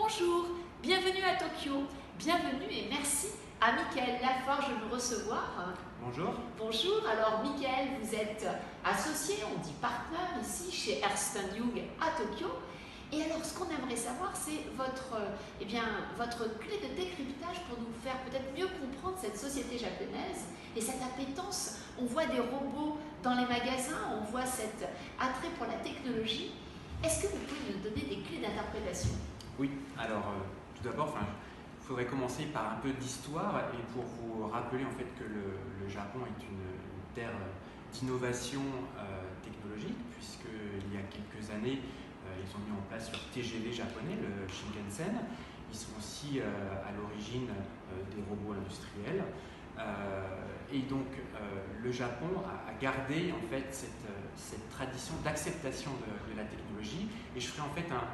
Bonjour, bienvenue à Tokyo, bienvenue et merci à Michael Laforge de nous recevoir. Bonjour. Bonjour, alors Michael, vous êtes associé, on dit partenaire ici chez Ernst & Young à Tokyo. Et alors ce qu'on aimerait savoir, c'est votre clé de décryptage pour nous faire peut-être mieux comprendre cette société japonaise et cette appétence. On voit des robots dans les magasins, on voit cet attrait pour la technologie. Est-ce que vous pouvez nous donner des clés d'interprétation? Oui, alors tout d'abord, il faudrait commencer par un peu d'histoire et pour vous rappeler en fait que le Japon est une terre d'innovation technologique, puisqu'il y a quelques années, ils ont mis en place leur TGV japonais, le Shinkansen. Ils sont aussi à l'origine des robots industriels. Et donc le Japon a gardé en fait cette tradition d'acceptation de la technologie. Et je ferai en fait un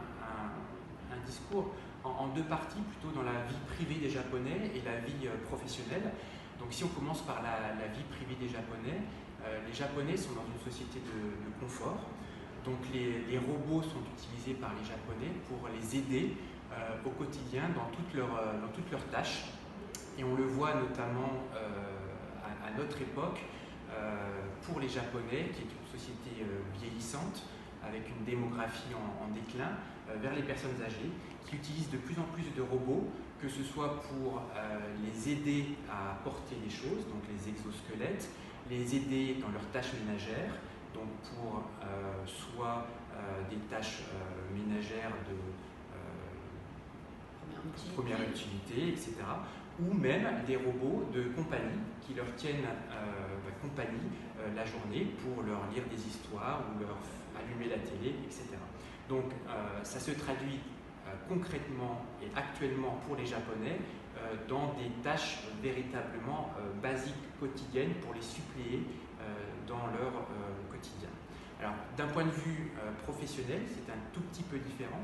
discours en deux parties, plutôt dans la vie privée des Japonais et la vie professionnelle. Donc si on commence par la vie privée des Japonais, les Japonais sont dans une société de confort. Donc les robots sont utilisés par les Japonais pour les aider au quotidien dans toutes leurs tâches. Et on le voit notamment à notre époque pour les Japonais, qui est une société vieillissante, avec une démographie en déclin, vers les personnes âgées, qui utilisent de plus en plus de robots, que ce soit pour les aider à porter les choses, donc les exosquelettes, les aider dans leurs tâches ménagères, donc pour soit des tâches ménagères de première utilité, etc., ou même des robots de compagnie qui leur tiennent compagnie la journée pour leur lire des histoires ou leur allumer la télé, etc. Donc ça se traduit concrètement et actuellement pour les Japonais dans des tâches véritablement basiques quotidiennes pour les suppléer dans leur quotidien. Alors d'un point de vue professionnel, c'est un tout petit peu différent.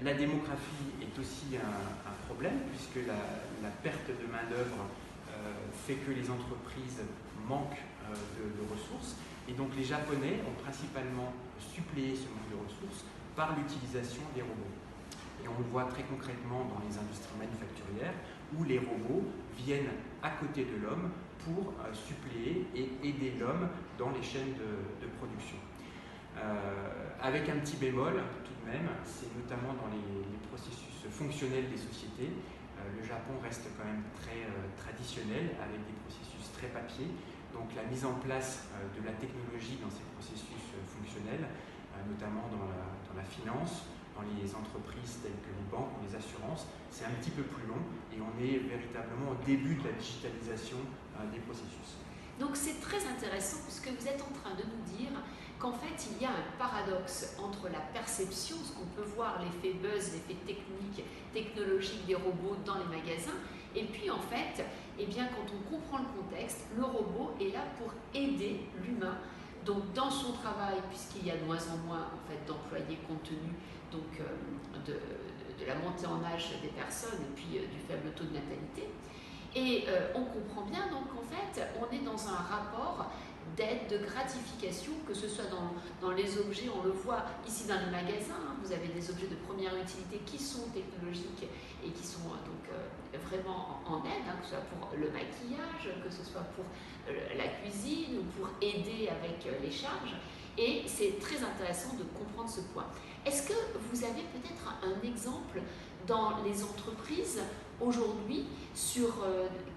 La démographie est aussi un problème puisque la perte de main-d'œuvre fait que les entreprises manquent de ressources et donc les Japonais ont principalement suppléé ce manque de ressources par l'utilisation des robots. Et on le voit très concrètement dans les industries manufacturières où les robots viennent à côté de l'homme pour suppléer et aider l'homme dans les chaînes de production. Avec un petit bémol tout de même, c'est notamment dans les processus fonctionnels des sociétés. Le Japon reste quand même très traditionnel avec des processus très papier. Donc la mise en place de la technologie dans ces processus fonctionnels, notamment dans la finance, dans les entreprises telles que les banques ou les assurances, c'est un petit peu plus long et on est véritablement au début de la digitalisation des processus. Donc c'est très intéressant puisque vous êtes en train de nous dire qu'en fait il y a un paradoxe entre la perception, ce qu'on peut voir, l'effet buzz, l'effet technologique des robots dans les magasins, et puis en fait, quand on comprend le contexte, le robot est là pour aider l'humain donc dans son travail, puisqu'il y a de moins en moins en fait, d'employés compte tenu donc, de la montée en âge des personnes et puis du faible taux de natalité. Et on comprend bien donc en fait on est dans un rapport d'aide, de gratification, que ce soit dans les objets, on le voit ici dans les magasins, vous avez des objets de première utilité qui sont technologiques et qui sont donc vraiment en aide, que ce soit pour le maquillage, que ce soit pour la cuisine ou pour aider avec les charges. Et c'est très intéressant de comprendre ce point. Est-ce que vous avez peut-être un exemple dans les entreprises aujourd'hui sur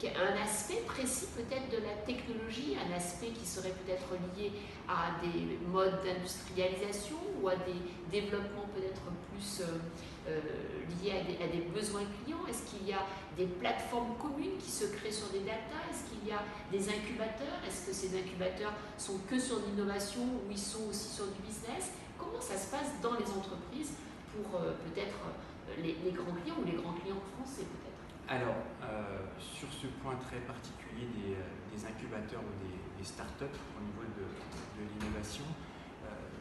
un aspect précis peut-être de la technologie, un aspect qui serait peut-être lié à des modes d'industrialisation ou à des développements peut-être plus liés à des besoins clients? Est-ce qu'il y a des plateformes communes qui se créent sur des data? Est-ce qu'il y a des incubateurs? Est-ce que ces incubateurs sont que sur l'innovation ou ils sont aussi sur du business? Comment ça se passe dans les entreprises pour peut-être les grands clients ou les grands clients français peut-être? Alors, sur ce point très particulier des incubateurs ou des startups au niveau de l'innovation,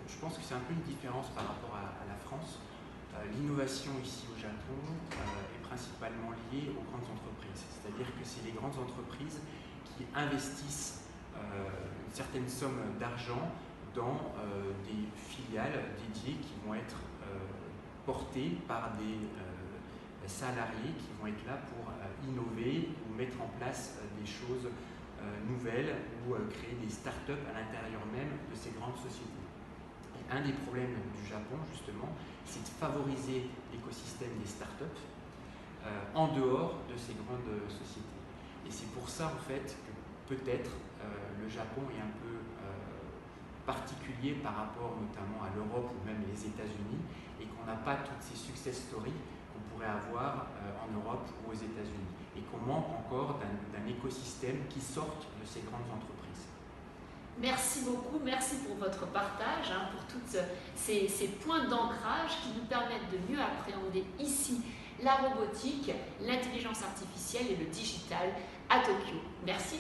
je pense que c'est un peu une différence par rapport à la France. L'innovation ici au Japon est principalement liée aux grandes entreprises, c'est-à-dire que c'est les grandes entreprises qui investissent une certaine somme d'argent dans des filiales dédiées qui vont être portés par des salariés qui vont être là pour innover ou mettre en place des choses nouvelles ou créer des start-up à l'intérieur même de ces grandes sociétés. Et un des problèmes du Japon, justement, c'est de favoriser l'écosystème des start-up en dehors de ces grandes sociétés. Et c'est pour ça, en fait, que peut-être le Japon est un peu particulier par rapport notamment à l'Europe ou même les États-Unis, et qu'on n'a pas toutes ces success stories qu'on pourrait avoir en Europe ou aux États-Unis, et qu'on manque encore d'un écosystème qui sorte de ces grandes entreprises. Merci beaucoup, merci pour votre partage, pour tous ces points d'ancrage qui nous permettent de mieux appréhender ici la robotique, l'intelligence artificielle et le digital à Tokyo. Merci.